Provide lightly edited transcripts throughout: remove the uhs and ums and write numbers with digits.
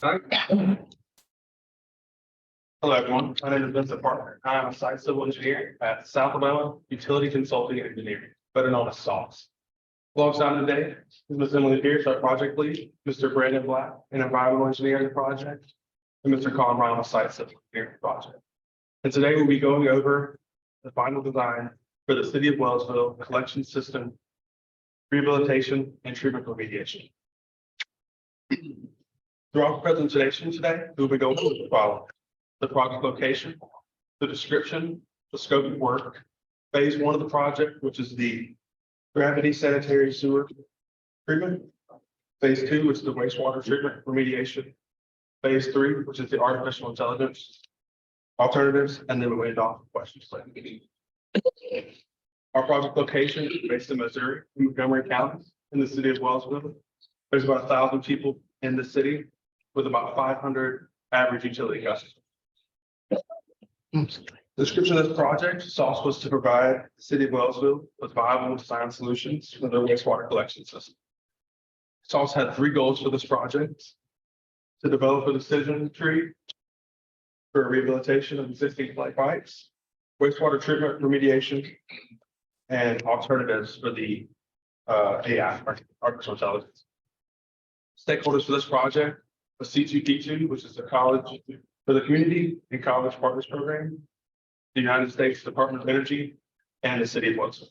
Hi. Hello, everyone. My name is Vincent Parker. I am a site civil engineer at South Alabama Utility Consulting and Engineering, better known as SALS. Alongside today is Ms. Emily Pierce, our project lead, Mr. Brandon Black, an environmental engineer in the project, and Mr. Colin Brown, a site civil engineer in the project. And today we'll be going over the final design for the City of Wellsville collection system, rehabilitation, and treatment remediation. Throughout the presentation today, we'll be going over the following: the project location, the description, the scope of work, phase one of the project, which is the gravity sanitary sewer treatment, phase two, which is the wastewater treatment remediation, phase three, which is the artificial intelligence alternatives, and then we end off with questions later. Our project location is based in Missouri, in Montgomery County, in the city of Wellsville. There's about 1,000 people in the city, with about 500 average utility customers. The description of this project, SALS was to provide the city of Wellsville with viable design solutions for their wastewater collection system. SALS had three goals for this project: to develop a decision tree for rehabilitation of existing clay pipes, wastewater treatment remediation, and alternatives for the AI, artificial intelligence. Stakeholders for this project was C2P2, which is the College for the Community and College Partners Program, the United States Department of Energy, and the City of Wellsville.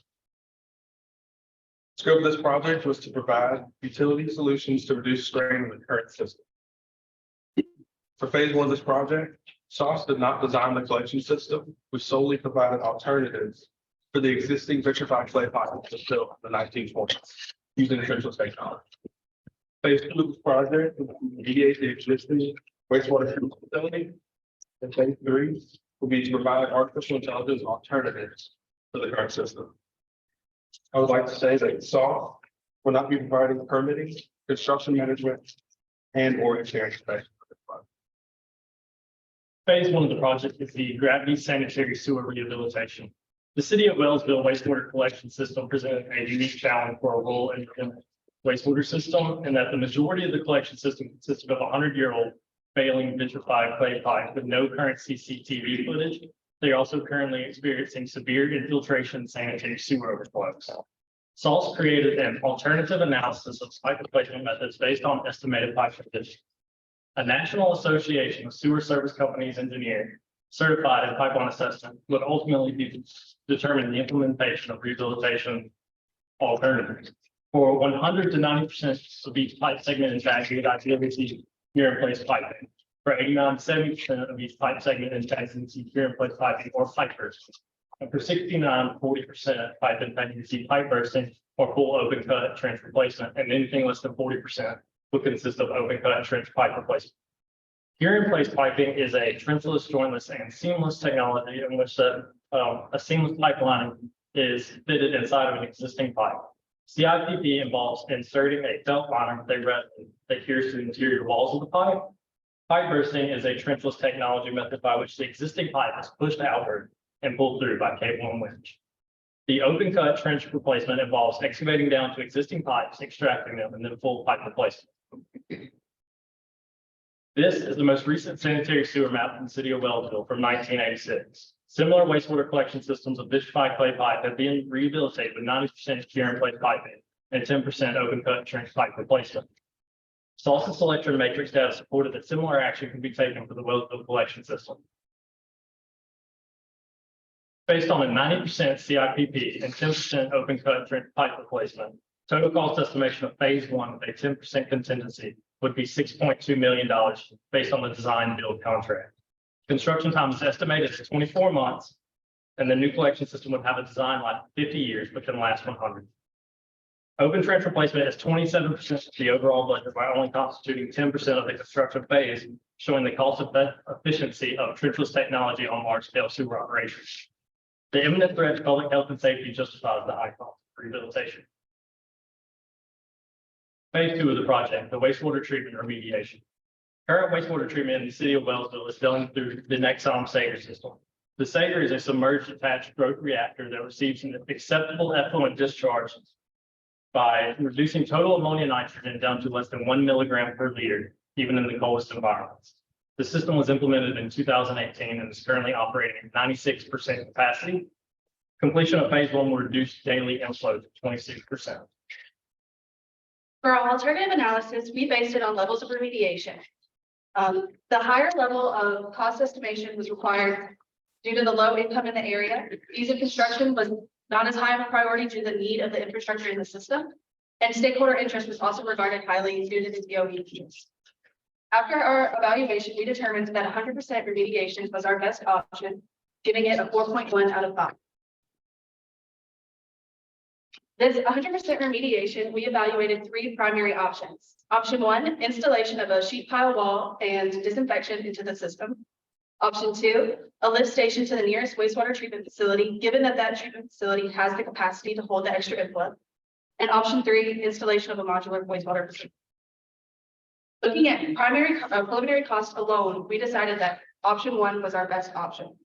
The scope of this project was to provide utility solutions to reduce strain in the current system. For phase one of this project, SALS did not design the collection system. We solely provided alternatives for the existing vitrified clay pipe that was built in the 1920s using trenchless technology. Phase two of this project will remediate the existing wastewater treatment facility. And phase three will be to provide artificial intelligence alternatives for the current system. I would like to say that SALS will not be providing permitting, construction management, and or engineering space. Phase one of the project is the gravity sanitary sewer rehabilitation. The City of Wellsville wastewater collection system presented a unique challenge for a rural and wastewater system, and that the majority of the collection system consisted of 100-year-old failing vitrified clay pipe with no current CCTV footage. They are also currently experiencing severe infiltration sanitary sewer overflows. SALS created an alternative analysis of pipe replacement methods based on estimated pipe conditions. A National Association of Sewer Service Companies engineer certified in pipeline assessment would ultimately be determining the implementation of rehabilitation alternatives. For 100 to 90% of each pipe segment intact, we would ideally see cure-in-place piping. For 89 to 70% of each pipe segment intact, we would see cure-in-place piping or pipe bursting. And for 69 to 40% pipe intact, you see pipe bursting or full open cut trench replacement, and anything less than 40% would consist of open cut trench pipe replacement. Cure-in-place piping is a trenchless, jointless, and seamless technology in which a seamless pipeline is fitted inside of an existing pipe. CIPP involves inserting a felt liner with a resin that adheres to the interior walls of the pipe. Pipe bursting is a trenchless technology method by which the existing pipe is pushed outward and pulled through by cable and winch. The open cut trench replacement involves excavating down to existing pipes, extracting them, and then full pipe replacement. This is the most recent sanitary sewer map in the City of Wellsville from 1986. Similar wastewater collection systems of vitrified clay pipe have been rehabilitated with 90% cure-in-place piping and 10% open cut trench pipe replacement. SALS's selection matrix data supported that similar action can be taken for the Wellsville collection system. Based on a 90% CIPP and 10% open cut trench pipe replacement, total cost estimation of phase one with a 10% contingency would be $6.2 million based on the design build contract. Construction time is estimated at 24 months, and the new collection system would have a design life of 50 years, but can last 100. Open trench replacement is 27% of the overall budget by only constituting 10% of the construction phase, showing the cost efficiency of trenchless technology on large-scale sewer operations. The imminent threat to public health and safety justifies the high cost of rehabilitation. Phase two of the project, the wastewater treatment remediation. Current wastewater treatment in the City of Wellsville is done through the Nexom Sager system. The Sager is a submerged attached growth reactor that receives an acceptable effluent discharge by reducing total ammonia nitrogen down to less than 1 milligram per liter even in the coldest environments. The system was implemented in 2018 and is currently operating at 96% capacity. Completion of phase one will reduce daily inflow to 26%. For our alternative analysis, we based it on levels of remediation. The higher level of cost estimation was required due to the low income in the area. Ease of construction was not as high of a priority due to the need of the infrastructure in the system. And stakeholder interest was also regarded highly due to the DOE needs. After our evaluation, we determined that 100% remediation was our best option, giving it a 4.1 out of 5. This 100% remediation, we evaluated 3 primary options. Option 1, installation of a sheet pile wall and disinfection into the system. Option 2, a lift station to the nearest wastewater treatment facility, given that that treatment facility has the capacity to hold the extra inflow. And option 3, installation of a modular wastewater facility. Looking at preliminary cost alone, we decided that option 1 was our best option.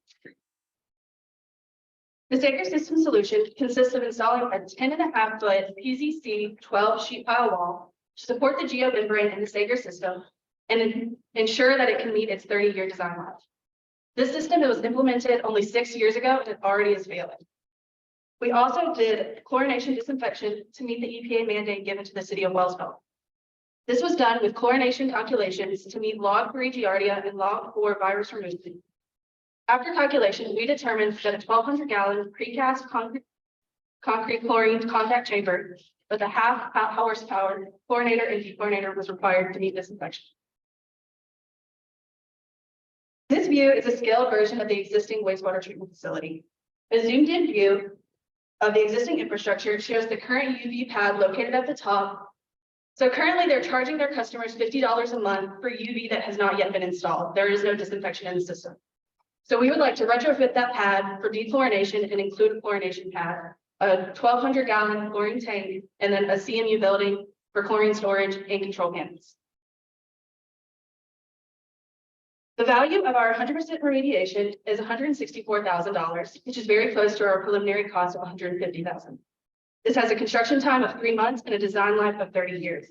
The Sager system solution consists of installing a 10.5-foot PVC 12 sheet pile wall to support the geomembrane in the Sager system and ensure that it can meet its 30-year design life. This system was implemented only 6 years ago and it already is failing. We also did chlorination disinfection to meet the EPA mandate given to the City of Wellsville. This was done with chlorination calculations to meet log 3 Giardia and log 4 virus removal. After calculation, we determined that a 1,200-gallon precast concrete chlorine contact chamber with a half horsepower chlorinator and dechlorinator was required to meet this inspection. This view is a scaled version of the existing wastewater treatment facility. A zoomed-in view of the existing infrastructure shows the current UV pad located at the top. So currently they're charging their customers $50 a month for UV that has not yet been installed. There is no disinfection in the system. So we would like to retrofit that pad for dechlorination and include a chlorination pad, a 1,200-gallon chlorine tank, and then a CMU building for chlorine storage and control panels. The value of our 100% remediation is $164,000, which is very close to our preliminary cost of $150,000. This has a construction time of 3 months and a design life of 30 years.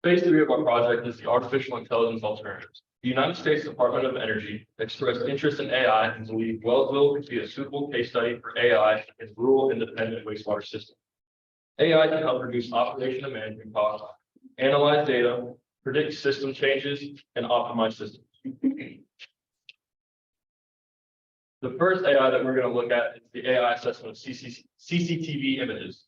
Phase 3 of our project is the artificial intelligence alternatives. The United States Department of Energy expressed interest in AI and believed Wellsville could be a suitable case study for AI in rural independent wastewater systems. AI can help reduce operation and management costs, analyze data, predict system changes, and optimize systems. The first AI that we're going to look at is the AI assessment of CCTV images.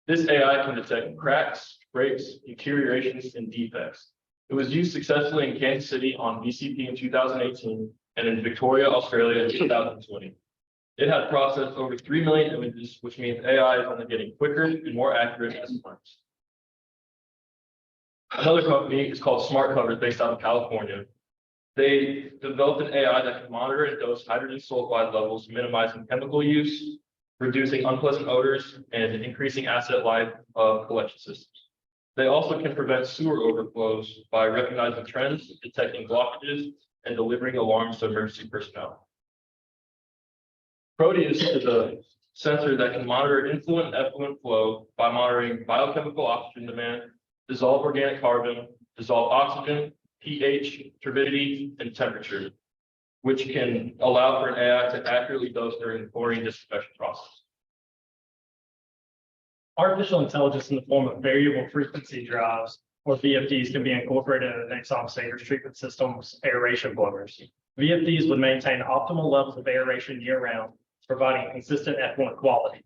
This AI can detect cracks, breaks, deteriorations, and defects. It was used successfully in Kansas City on VCP in 2018 and in Victoria, Australia in 2020. It had processed over 3 million images, which means AI is only getting quicker and more accurate as it learns. Another company is called Smart Covers based out of California. They developed an AI that can monitor and dose hydrogen sulfide levels, minimizing chemical use, reducing unpleasant odors, and increasing asset life of collection systems. They also can prevent sewer overflows by recognizing trends, detecting blockages, and delivering alarms to emergency personnel. Proteus is a sensor that can monitor influent and effluent flow by monitoring biochemical oxygen demand, dissolved organic carbon, dissolved oxygen, pH, turbidity, and temperature, which can allow for an AI to accurately dose during the chlorine disinfection process. Artificial intelligence in the form of variable frequency drives, or VFDs, can be incorporated in Exxon Sager's treatment system's aeration blowers. VFDs would maintain optimal levels of aeration year-round, providing consistent effluent quality.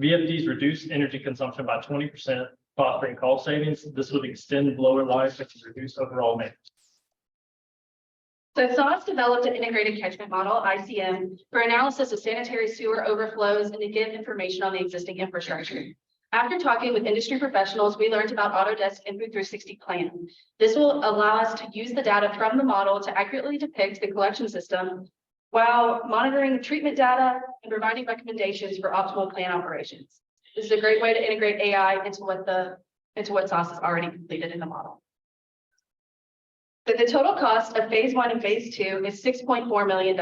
VFDs reduce energy consumption by 20%, fostering cost savings. This would extend blower life and reduce overall maintenance. So SOS developed an integrated catchment model, ICM, for analysis of sanitary sewer overflows and to give information on the existing infrastructure. After talking with industry professionals, we learned about Autodesk Input 360 Plan. This will allow us to use the data from the model to accurately depict the collection system while monitoring treatment data and providing recommendations for optimal plant operations. This is a great way to integrate AI into what SOS has already completed in the model. So the total cost of phase 1 and phase 2 is $6.4 million.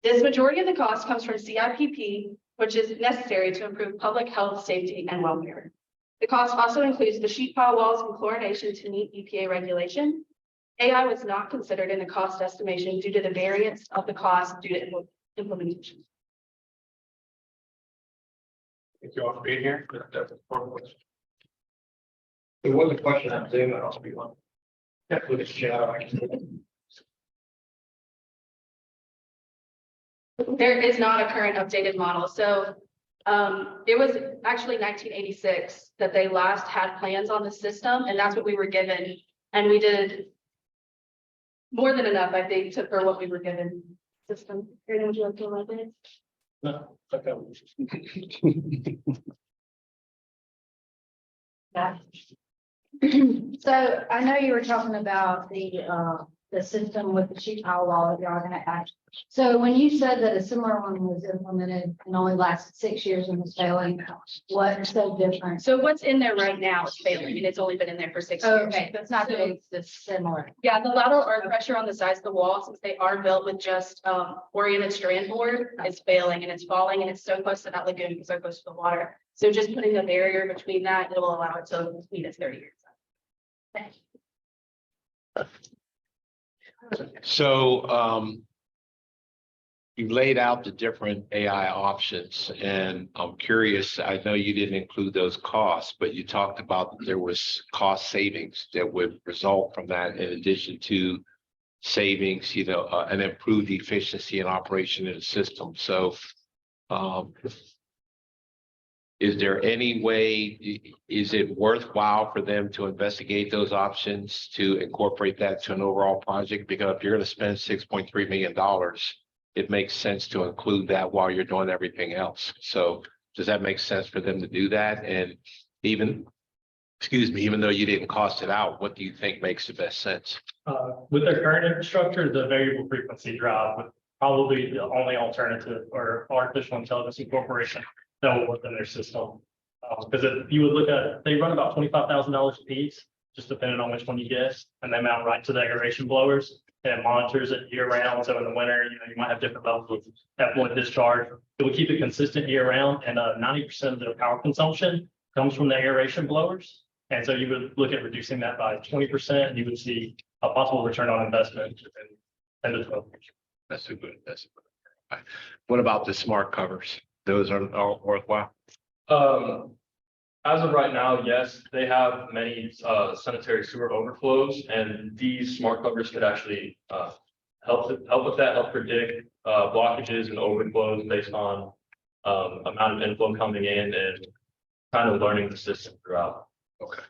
This majority of the cost comes from CIPP, which is necessary to improve public health, safety, and welfare. The cost also includes the sheet pile walls and chlorination to meet EPA regulation. AI was not considered in the cost estimation due to the variance of the cost due to implementation. Thank you all for being here. That's a important question. There was a question on Zoom that I'll be on. With the chat. There is not a current updated model, so it was actually 1986 that they last had plans on the system, and that's what we were given. And we did more than enough, I think, for what we were given. System. Brandon, would you like to elaborate? No, okay. Yeah. So I know you were talking about the system with the sheet pile wall that y'all are gonna add. So when you said that a similar one was implemented and only lasted 6 years and was failing, what's so different? So what's in there right now is failing, and it's only been in there for 6 years. Okay, that's not that it's just similar. Yeah, the lateral earth pressure on the sides of the wall, since they are built with just oriented strand board, is failing and it's falling, and it's so close to that lagoon, it's so close to the water. So just putting a barrier between that, it will allow it to meet its 30 years. So you laid out the different AI options, and I'm curious, I know you didn't include those costs, but you talked about that there was cost savings that would result from that in addition to savings, and improved efficiency and operation in the system. So is there any way, is it worthwhile for them to investigate those options to incorporate that to an overall project? Because if you're going to spend $6.3 million, it makes sense to include that while you're doing everything else. So does that make sense for them to do that? And even though you didn't cost it out, what do you think makes the best sense? With their current infrastructure, the variable frequency drive would probably be the only alternative or artificial intelligence incorporation that will work in their system. Because if you would look at, they run about $25,000 a piece, just depending on which one you guess, and they mount right to the aeration blowers, and it monitors it year round. So in the winter, you might have different levels of effluent discharge. It would keep it consistent year round, and 90% of their power consumption comes from the aeration blowers. And so you would look at reducing that by 20%, and you would see a possible return on investment in 10 to 12 years. That's a good. What about the smart covers? Those are worthwhile. As of right now, yes, they have many sanitary sewer overflows, and these smart covers could actually help with that, help predict blockages and overflows based on amount of inflow coming in and kind of learning the system throughout. Okay.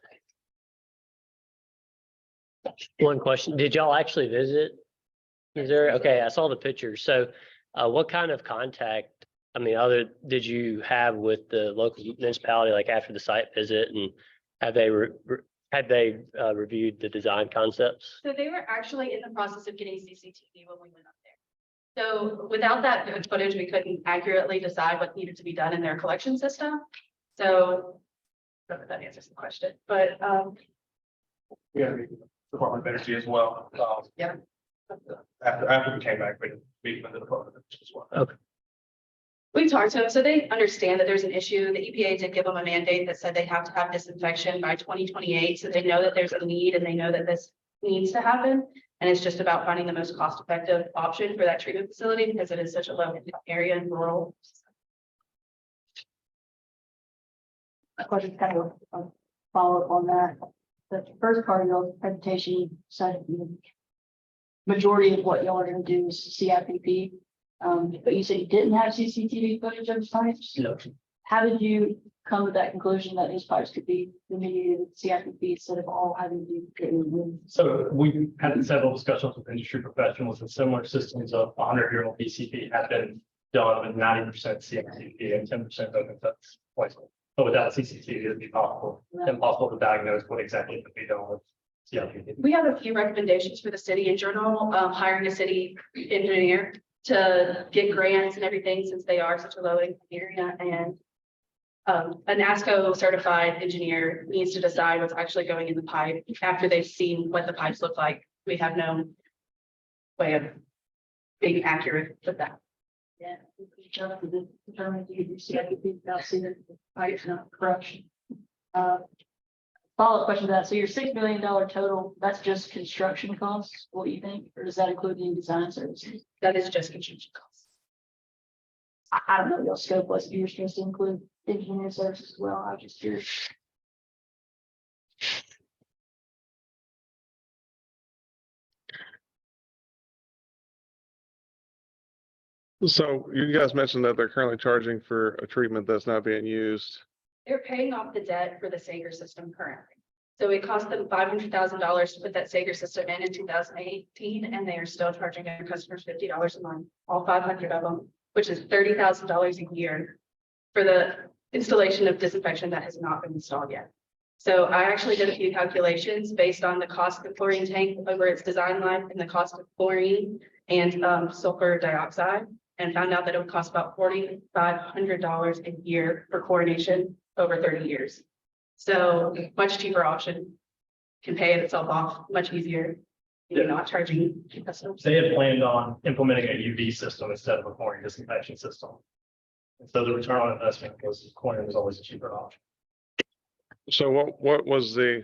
One question, did y'all actually visit? Is there, okay, I saw the pictures. So what kind of contact, did you have with the local municipality, like after the site visit, and have they reviewed the design concepts? So they were actually in the process of getting CCTV when we went up there. So without that footage, we couldn't accurately decide what needed to be done in their collection system. So I don't know if that answers the question, but We got to Department of Energy as well. Yeah. After we came back, we meet with the Department of Energy as well. we talked to them, so they understand that there's an issue. The EPA did give them a mandate that said they have to have disinfection by 2028. So they know that there's a need and they know that this needs to happen. And it's just about finding the most cost-effective option for that treatment facility because it is such a low income area and rural. Of course, it's kind of a follow-up on that. The first part of your presentation said the majority of what y'all are gonna do is CIPP. But you said you didn't have CCTV footage of the pipes. No. How did you come to that conclusion that these pipes could be remediated with CIPP instead of all having to be getting removed? So we had several discussions with industry professionals and similar systems of 100-year-old BCP have been done with 90% CCTV and 10% open cuts. But without CCTV, it'd be impossible to diagnose what exactly could be done with CIPP. We have a few recommendations for the city in general, hiring a city engineer to get grants and everything since they are such a low income area, and an ASCO certified engineer needs to decide what's actually going in the pipe after they've seen what the pipes look like. We have no way of being accurate with that. Yeah. Determine to do CIPP without seeing the pipes, not corruption. Follow-up question to that. So your $6 million total, that's just construction costs, what do you think? Or does that include any design services? That is just construction costs. I don't know, your scope was, you're supposed to include engineering services as well. I was just curious. So you guys mentioned that they're currently charging for a treatment that's not being used. They're paying off the debt for the Sager system currently. So it cost them $500,000 to put that Sager system in 2018, and they are still charging their customers $50 a month, all 500 of them, which is $30,000 a year for the installation of disinfection that has not been installed yet. So I actually did a few calculations based on the cost of the chlorine tank over its design life and the cost of chlorine and sulfur dioxide, and found out that it would cost about $4,500 a year for chlorination over 30 years. So much cheaper option, can pay itself off much easier. You're not charging customers. They had planned on implementing a UV system instead of a chlorine disinfection system. And so the return on investment was chlorine was always a cheaper option. So what was the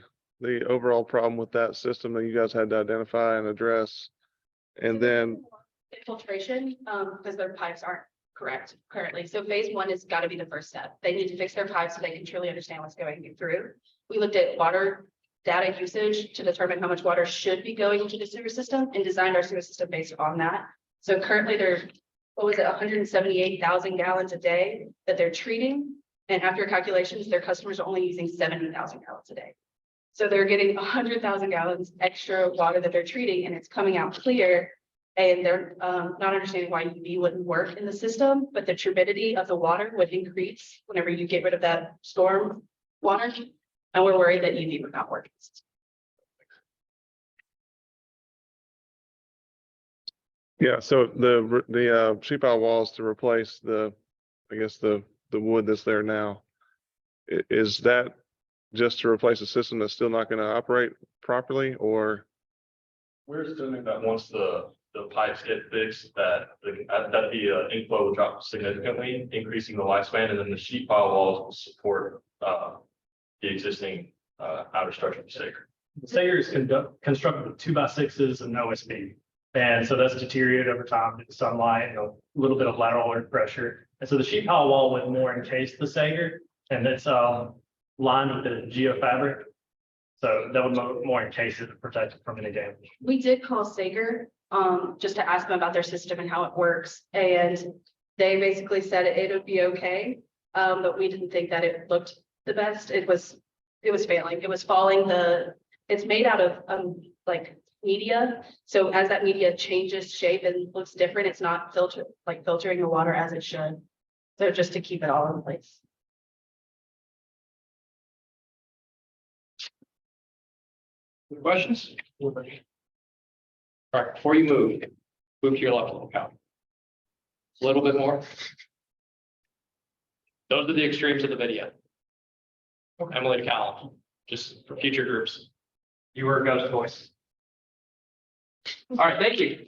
overall problem with that system that you guys had to identify and address? And then, Filtration, because their pipes aren't correct currently. So phase one has got to be the first step. They need to fix their pipes so they can truly understand what's going through. We looked at water data usage to determine how much water should be going into the sewer system and designed our sewer system based on that. So currently they're, what was it, 178,000 gallons a day that they're treating. And after calculations, their customers are only using 70,000 gallons a day. So they're getting 100,000 gallons extra water that they're treating, and it's coming out clear. And they're not understanding why UV wouldn't work in the system, but the turbidity of the water would increase whenever you get rid of that storm water. And we're worried that UV would not work. yeah, so the sheet pile walls to replace the wood that's there now. Is that just to replace a system that's still not going to operate properly, or? We're assuming that once the pipes get fixed, that the inflow will drop significantly, increasing the lifespan, and then the sheet pile walls will support the existing outer structure of the Sager. The Sager is constructed with 2x6s and OSB. And so that's deteriorated over time due to sunlight and a little bit of lateral earth pressure. And so the sheet pile wall would more encase the Sager, and it's lined with the geofabric. So that would more encase it and protect it from any damage. We did call Sager just to ask them about their system and how it works. And they basically said it would be okay. But we didn't think that it looked the best. It was failing. It was falling. It's made out of like media. So as that media changes shape and looks different, it's not filtering the water as it should. So just to keep it all in place. Questions? All right, before you move to your left a little, Cal. A little bit more. Those are the extremes of the video. Emily to Callum, just for future groups. You were a ghost voice. All right, thank you.